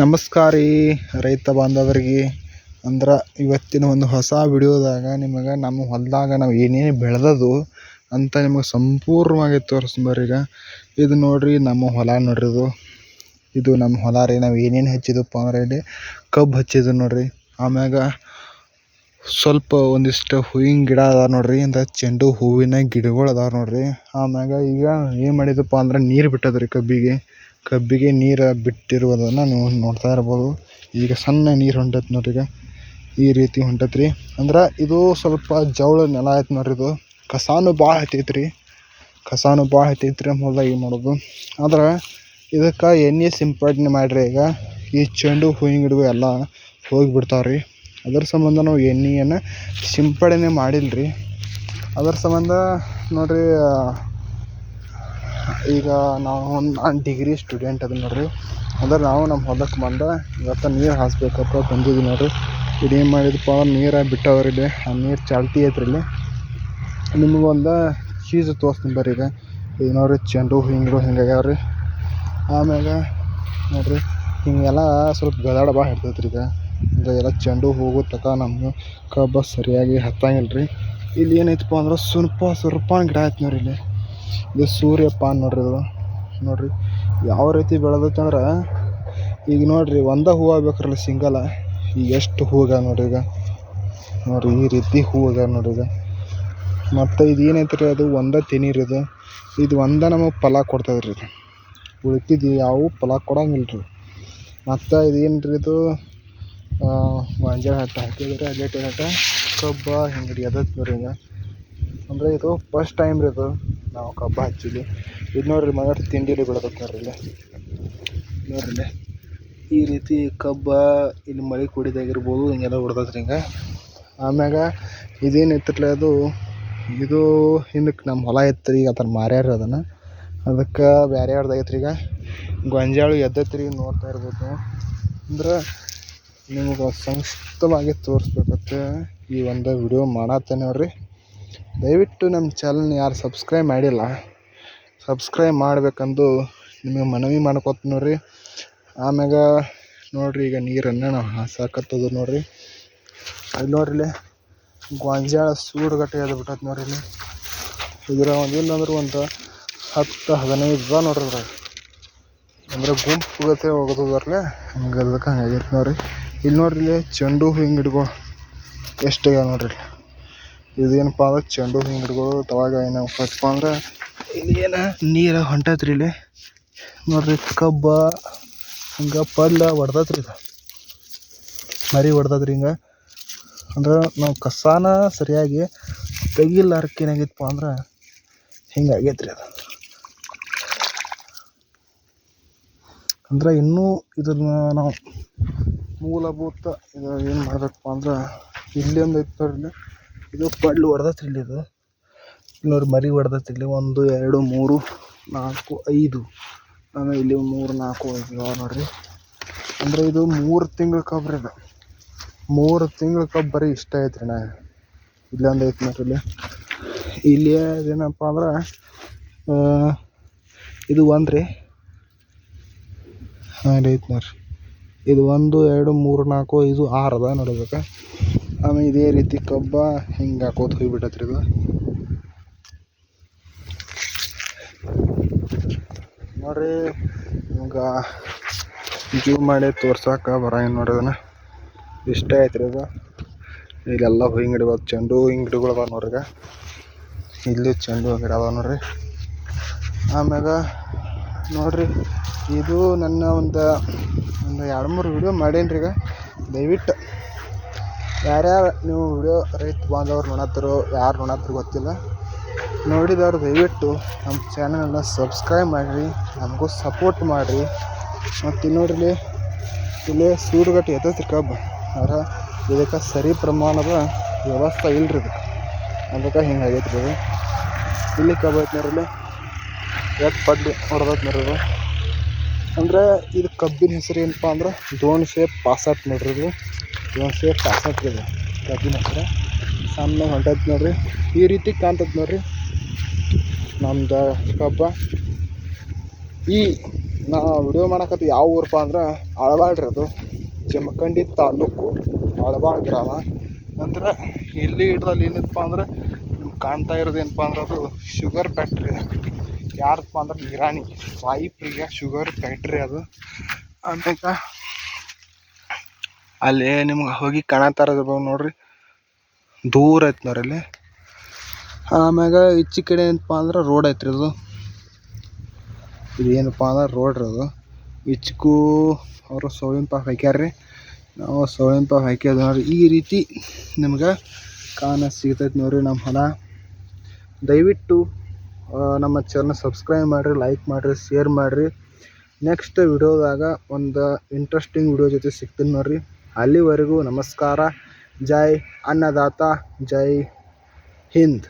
ನಮಸ್ಕಾರ ರೀ ರೈತ ಬಾಂಧವರಿಗೆ. ಅಂದ್ರೆ ಇವತ್ತಿನ ಒಂದು ಹೊಸ ವಿಡಿಯೋದಾಗ ನಿಮಗೆ ನಮ್ಮ ಹೊಲದಾಗ ನಾವು ಏನೇನು ಬೆಳೆದದು ಅಂತ ನಿಮಗೆ ಸಂಪೂರ್ಣವಾಗಿ ತೋರಿಸ್ಬರ್ರಿ. ಈಗ ಇದು ನೋಡ್ರಿ ನಮ್ಮ ಹೊಲ ನೋಡ್ರಿ. ಇದು ನಮ್ಮ ಹೊಲ ರೀ. ನಾವು ಏನೇನು ಹಚ್ಚಿದಪ್ಪ ಅಂದ್ರೆ ಇಲ್ಲಿ ಕಬ್ಬು ಹಚ್ಚಿದ್ದು ನೋಡ್ರಿ. ಆಮ್ಯಾಗ ಸ್ವಲ್ಪ ಒಂದಿಷ್ಟು ಹೂವಿನ ಗಿಡ ಅದಾವ ನೋಡ್ರಿ. ಇಂಥ ಚೆಂಡು ಹೂವಿನ ಗಿಡಗಳು ಅದಾವ ನೋಡ್ರಿ. ಆಮ್ಯಾಗ ಈಗ ಏನು ಮಾಡಿದಪ್ಪ ಅಂದ್ರೆ ನೀರು ಬಿಟ್ಟದ್ರಿ ಕಬ್ಬಿಗೆ ನೀರು ಬಿಟ್ಟಿರುವುದನ್ನು ನೀವು ನೋಡ್ತಾ ಇರ್ಬೋದು. ಈಗ ಸಣ್ಣ ನೀರು ಹೊಂಟೈತೆ ನೋಡ್ರಿ. ಈಗ ಈ ರೀತಿ ಹೊಂಟೈತ್ರಿ. ಅಂದ್ರೆ ಇದು ಸ್ವಲ್ಪ ಜವಳ ನೆಲ ಆಯ್ತು ನೋಡ್ರಿ. ಇದು ಕಸಾನು ಭಾಳ ಹತ್ತೈತ್ರಿ. ಹೊಲ್ದಾಗ ಏನು ಮಾಡೋದು ಆದ್ರೆ ಇದಕ್ಕೆ ಎಣ್ಣೆ ಸಿಂಪಡಣೆ ಮಾಡಿರಿ. ಈಗ ಈ ಚೆಂಡು ಹೂವಿನ ಗಿಡಗಳು ಎಲ್ಲ ಹೋಗಿಬಿಡ್ತಾವ್ರಿ. ಅದ್ರ ಸಂಬಂಧ ನಾವು ಎಣ್ಣೆಯನ್ನು ಸಿಂಪಡಣೆ ಮಾಡಿಲ್ರಿ. ಅದ್ರ ಸಂಬಂಧ ನೋಡ್ರಿ, ಈಗ ನಾನು ಡಿಗ್ರಿ ಸ್ಟೂಡೆಂಟ್ ಅದೀನಿ ನೋಡ್ರಿ. ಅಂದ್ರೆ ನಾವು ನಮ್ಮ ಹೊಲಕ್ಕೆ ಇವತ್ತು ನೀರು ಹಾಸ್ಬೇಕಪ್ಪ ಬಂದಿದ್ವಿ ನೋಡ್ರಿ. ಇದೇನು ಮಾಡಿದಪ್ಪ ಅಂದ್ರೆ ನೀರು ಬಿಟ್ಟವ್ರಿ. ಇಲ್ಲಿ ಆ ನೀರು ಚಾಲ್ತಿ ಐತ್ರಿ. ಇಲ್ಲಿ ನಿಮಗೊಂದು ಚೀಸ್ ತೋರಿಸ್ತೀನಿ ಬರ್ರಿ. ಈಗ ನೋಡ್ರಿ ಚೆಂಡು ಹೂವಿನ ಹಿಂಗಾಗ್ಯಾವ್ರಿ. ಆಮ್ಯಾಗ ನೋಡ್ರಿ ಹಿಂಗೆಲ್ಲ ಸ್ವಲ್ಪ ಗದಾಡ ಭಾಳ ಹಿಡ್ತೈತ್ರಿ. ಈಗ ಎಲ್ಲ ಚೆಂಡು ಹೋಗೋ ತನಕ ನಮ್ಗೆ ಕಬ್ಬು ಸರಿಯಾಗಿ ಹತ್ತಂಗಿಲ್ಲ ರೀ. ಇಲ್ಲಿ ಏನೈತಪ್ಪ ಅಂದ್ರೆ ಸುರ್ಪಾನ ಗಿಡ ಆಯ್ತು ನೋಡ್ರಿ. ಇಲ್ಲಿ ಇದು ಸೂರ್ಯಪಾನ ನೋಡ್ರಿ. ಇದು ನೋಡ್ರಿ ಯಾವ ರೀತಿ ಬೆಳೆದೈತೆ ಅಂದ್ರೆ, ಈಗ ನೋಡ್ರಿ ಒಂದೇ ಹೂವು ಆಗ್ಬೇಕ್ರಲ್ಲ ಸಿಂಗಲ. ಈಗ ಎಷ್ಟು ಹೂವಾಗ ನೋಡ್ರಿ. ಈಗ ನೋಡ್ರಿ ಈ ರೀತಿ ಹೂವಾಗ ನೋಡ್ರಿ. ಈಗ ಮತ್ತು ಇದು ಏನೈತೆ ರೀ, ಅದು ಒಂದೇ ತೆನೀರಿ. ಇದು ಒಂದೇ ನಮಗೆ ಫಲ ಕೊಡ್ತದ್ರಿ. ಇದು ಉಳ್ಕಿದ್ದು ಯಾವ ಫಲ ಕೊಡಂಗಿಲ್ಲ ರೀ. ಮತ್ತು ಇದೇನು ರೀ, ಇದು ಗೊಂಜಾಳ ಹಾಕಿದ್ರೆ ಅಲ್ಲೇ ಕಬ್ಬ ಹಿಂಗೆ ಎದೈತೆ ನೋಡ್ರಿ. ಈಗ ಅಂದರೆ ಇದು ಫಸ್ಟ್ ಟೈಮ್ ರೀ. ಇದು ನಾವು ಕಬ್ಬು ಹಚ್ಚಿದ್ವಿ. ಇದು ನೋಡ್ರಿ ಮಗಟ್ಟು ತಿಂಡಿಲಿ ಬೆಳೆದೈತೆ ನೋಡ್ರಿ. ನೋಡ್ರಿ ಈ ರೀತಿ ಕಬ್ಬ ಇಲ್ಲಿ ಮಳೆ ಕುಡಿದಾಗಿರ್ಬೋದು ಹಿಂಗೆಲ್ಲ ಹೊಡೆದೈತ್ರಿ. ಹಿಂಗೆ ಆಮ್ಯಾಗ ಇದೇನು ಇತ್ತಿರಲ್ಲ, ಇದು ಹಿಂದಕ್ಕೆ ನಮ್ಮ ಹೊಲ ಇತ್ತು. ಈಗ ಅದನ್ನು ಮಾರ್ಯಾರ ಅದಕ್ಕೆ ಬೇರೆ ಯಾರ್ದಾಗೈತ್ರಿ. ಈಗ ಗೊಂಜಾಳು ಎದ್ದೈತ್ರಿ, ನೋಡ್ತಾ ಇರ್ಬೋದು. ಅಂದ್ರೆ ನಿಮಗೆ ಸಂಕ್ಷಿಪ್ತವಾಗಿ ತೋರಿಸ್ಬೇಕತ್ತೆ ಈ ಒಂದು ವಿಡಿಯೋ ಮಾಡತ್ತೇನೆ ನೋಡ್ರಿ. ದಯವಿಟ್ಟು ನಮ್ಮ ಚಾನಲ್ನ ಯಾರು ಸಬ್ಸ್ಕ್ರೈಬ್ ಮಾಡಿಲ್ಲ, ಸಬ್ಸ್ಕ್ರೈಬ್ ಮಾಡಬೇಕಂದು ನಿಮಗೆ ಮನವಿ ಮಾಡ್ಕೊತ ನೋಡ್ರಿ. ಆಮ್ಯಾಗ ನೋಡ್ರಿ ಈಗ ನೀರನ್ನು ನಾವು ಹಾಸಾಕತ್ತದ ನೋಡ್ರಿ. ಅಲ್ಲಿ ನೋಡ್ರಿ ಗೊಂಜಾಳ ಸೂಡುಗಟ್ಟೆ ಎದ್ದು ಬಿಟ್ಟೈತೆ ನೋಡ್ರಿ. ಇಲ್ಲಿ ಇದರ ಒಂದಿಲ್ಲಂದ್ರೆ ಒಂದು 10-15 ನೋಡ್ರಿ. ಅಂದ್ರೆ ಗುಂಪು ಗತೆ ಹೋಗೋದರ್ಲೆ ಹಂಗದಕ್ಕೆ ಹಂಗಾಗೈತೆ ನೋಡ್ರಿ. ಇಲ್ಲಿ ನೋಡ್ರಿ ಇಲ್ಲಿ ಚೆಂಡು ಹೂವಿನ ಗಿಡಗಳು ಎಷ್ಟಾಗ್ಯಾವ ನೋಡ್ರಿ. ಇದೇನಪ್ಪ ಅಂದ್ರೆ ಚೆಂಡು ಹೂವಿನ ಗಿಡಗಳು ತವಾಗ ಏನಪ್ಪ ಅಂದ್ರೆ ಇಲ್ಲಿ ಏನು ನೀರು ಹೊಂಟೈತ್ರಿ. ಇಲ್ಲಿ ನೋಡ್ರಿ ಕಬ್ಬ ಹಿಂಗೆ ಪಲ್ಲ ಹೊಡ್ದತ್ರಿ. ಇದು ಮರಿ ಹೊಡ್ದತ್ರಿ. ಹಿಂಗೆ ಅಂದ್ರೆ ನಾವು ಕಸಾನ ಸರಿಯಾಗಿ ತೆಗಿಲಾರ್ಕ ಏನಾಗೈತಪ್ಪ ಅಂದ್ರೆ ಹಿಂಗಾಗೈತ್ರಿ. ಅದು ಅಂದ್ರೆ ಇನ್ನೂ ಇದನ್ನ ನಾವು ಮೂಲಭೂತ ಇದು ಏನು ಮಾಡಬೇಕಪ್ಪ ಅಂದ್ರೆ ಇಲ್ಲಿ ಒಂದು ಐತೆ ನೋಡ್ರಿ. ಇದು ಪಡ್ಲು ಹೊಡ್ದತ್ರಿ. ಇದು ನೋಡಿ ಮರಿ ಹೊಡ್ದತ್ರಿ. ಇಲ್ಲಿ 1 2 3 4 5 ಆಮೇಲೆ ಇಲ್ಲಿ 3 4 5 ನೋಡ್ರಿ. ಅಂದರೆ ಇದು 3 ತಿಂಗಳ ಕಬ್ಬು ರೀ. ಇದು 3 ತಿಂಗಳ ಕಬ್ಬು ಬರೀ ಇಷ್ಟ ಐತ್ರಿ. ಇಲ್ಲೊಂದು ಐತೆ ನೋಡ್ರಿ. ಇಲ್ಲಿ ಅದೇನಪ್ಪ ಅಂದ್ರೆ ಇದು ಒಂದು ರೀ. ಇಲ್ಲಿ ಐತೆ ನೋಡ್ರಿ. ಇದು 1 2 3 4 5 6 ಅದ ನೋಡ್ಬೇಕು. ಆಮೇಲೆ ಇದೇ ರೀತಿ ಕಬ್ಬ ಹಿಂಗೆ ಹಾಕೋತ ಹೋಗ್ಬಿಟ್ಟತ್ರಿ. ಇದು ನೋಡ್ರಿ ನಿಮ್ಗೆ ಜೂಮ್ ಮಾಡಿ ತೋರ್ಸಕ್ಕೆ ಬರಂಗಿಲ್ಲ ನೋಡ್ರಿ. ಅದನ್ನು ಇಷ್ಟ ಐತ್ರಿ. ಇದು ಇಲ್ಲೆಲ್ಲ ಹೂವಿನ ಗಿಡಗಳು, ಚೆಂಡು ಹೂವಿನ ಗಿಡಗಳು ಅದಾವ ನೋಡ್ರಿ. ಈಗ ಇಲ್ಲಿ ಚೆಂಡು ಹೂವಿನ ಗಿಡ ಅದಾವ ನೋಡ್ರಿ. ಆಮ್ಯಾಗ ನೋಡ್ರಿ ಇದು ನನ್ನ ಒಂದು 2-3 ವಿಡಿಯೋ ಮಾಡೇನ್ರಿ. ಈಗ ದಯವಿಟ್ಟು ಯಾರ್ಯಾರು ನೀವು ವಿಡಿಯೋ ರೈತ ಬಾಂಧವ್ರು ನೋಡತ್ತಿರೋ, ಯಾರು ನೋಡತ್ತಿರೋ ಗೊತ್ತಿಲ್ಲ, ನೋಡಿದವ್ರು ದಯವಿಟ್ಟು ನಮ್ಮ ಚಾನಲನ್ನು ಸಬ್ಸ್ಕ್ರೈಬ್ ಮಾಡಿರಿ, ನಮಗೂ ಸಪೋರ್ಟ್ ಮಾಡಿರಿ. ಮತ್ತು ನೋಡ್ರಿ ಇಲ್ಲಿ ಸೂಡುಗಟ್ಟೆ ಎತ್ತೈತ್ರಿ ಕಬ್ಬು. ಆದ್ರೆ ಇದಕ್ಕೆ ಸರಿ ಪ್ರಮಾಣದ ವ್ಯವಸ್ಥೆ ಇಲ್ಲರಿ. ಇದಕ್ಕೆ ಅದಕ್ಕೆ ಹಿಂಗಾಗೈತ್ರಿ. ಇದು ಇಲ್ಲಿ ಕಬ್ಬು ಐತೆ ನೋಡ್ರಿ. ಎಷ್ಟು ಪಡ್ಲಿ ಹೊಡೆದೈತೆ ನೋಡ್ರಿ. ಇದು ಅಂದರೆ ಇದು ಕಬ್ಬಿನ ಹೆಸರು ಏನಪ್ಪ ಅಂದ್ರೆ ದೋನ್ಶೆ 65 ನೋಡ್ರಿ. ಇದು ದೋನ್ಶೆ 65 ಇದೆ ಕಬ್ಬಿನ ಹೆಸರು. ಸಣ್ಣ ಹೊಂಟೈತೆ ನೋಡ್ರಿ. ಈ ರೀತಿ ಕಾಣ್ತೈತೆ ನೋಡ್ರಿ ನಮ್ದು ಕಬ್ಬ. ಈ ನಾ ವಿಡಿಯೋ ಮಾಡಕತ್ತಿ ಯಾವ ಊರಪ್ಪ ಅಂದ್ರೆ ಅಳವಾಡ್ರಿ ಅದು ಜಮಖಂಡಿ ತಾಲೂಕು ಅಳವಾಡ್ ಗ್ರಾಮ. ಅಂದ್ರೆ ಇಲ್ಲಿ ಹಿಡ್ದಲ್ಲಿ ಏನಪ್ಪ ಅಂದ್ರೆ ನಿಮ್ಗೆ ಕಾಣ್ತಾ ಇರೋದು ಏನಪ್ಪ ಅಂದ್ರೆ ಅದು ಶುಗರ್ ಫ್ಯಾಕ್ಟ್ರಿ. ಯಾರಪ್ಪ ಅಂದ್ರೆ ಇರಾನಿ ವಾಯು ಪ್ರಿಯ ಶುಗರ್ ಫ್ಯಾಕ್ಟ್ರಿ ಅದು. ಆಮ್ಯಾಗ ಅಲ್ಲಿ ನಿಮ್ಗೆ ಹೋಗಿ ಕಾಣತ್ತಾರ ನೋಡ್ರಿ, ದೂರ ಐತಿ ನೋಡ್ರಿ ಅಲ್ಲಿ. ಆಮ್ಯಾಗ ಈಚೆ ಕಡೆ ಏನಪ್ಪ ಅಂದ್ರೆ ರೋಡ್ ಐತ್ರಿ ಅದು. ಇದೇನಪ್ಪ ಅಂದ್ರೆ ರೋಡ್ ರೀ ಅದು. ಈಚಕ್ಕೂ ಅವರು ಸೋವಿನ ಪಾಕ್ ಹಾಕ್ಯಾರ್ರಿ, ನಾವು ಸೋವಿನ ಪಾಕ್ ಹಾಕ್ಯದ ನೋಡ್ರಿ. ಈ ರೀತಿ ನಿಮ್ಗೆ ಸಿಗ್ತೈತೆ ನೋಡ್ರಿ ನಮ್ಮ ಹೊಲ. ದಯವಿಟ್ಟು ನಮ್ಮ ಚಾನಲ್ ಸಬ್ಸ್ಕ್ರೈಬ್ ಮಾಡಿರಿ, ಲೈಕ್ ಮಾಡಿರಿ, ಶೇರ್ ಮಾಡಿರಿ. ನೆಕ್ಸ್ಟ್ ವಿಡಿಯೋದಾಗ ಒಂದು ಇಂಟ್ರೆಸ್ಟಿಂಗ್ ವಿಡಿಯೋ ಜೊತೆ ಸಿಗ್ತೀನಿ ನೋಡ್ರಿ. ಅಲ್ಲಿವರೆಗೂ ನಮಸ್ಕಾರ. ಜೈ ಅನ್ನದಾತ, ಜೈ ಹಿಂದ್.